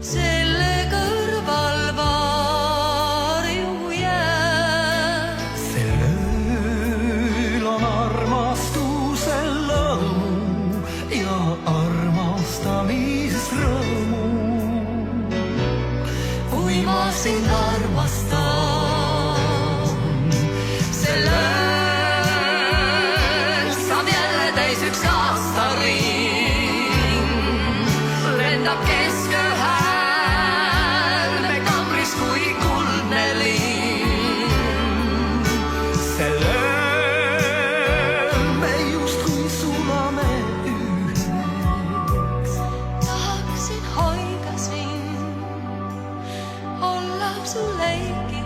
selle kõrval varju jääb. Sel ööl on armastusel lõõmu ja armastamisrõõmu. Kui ma sind armastan, sel ööl saab jälle täis üks aastaring. Lendab keskööl häälme kambris kui kuldne lind. Sel ööl me justkui sulame üheks. Tahaksin hoida sind, olla su leiki.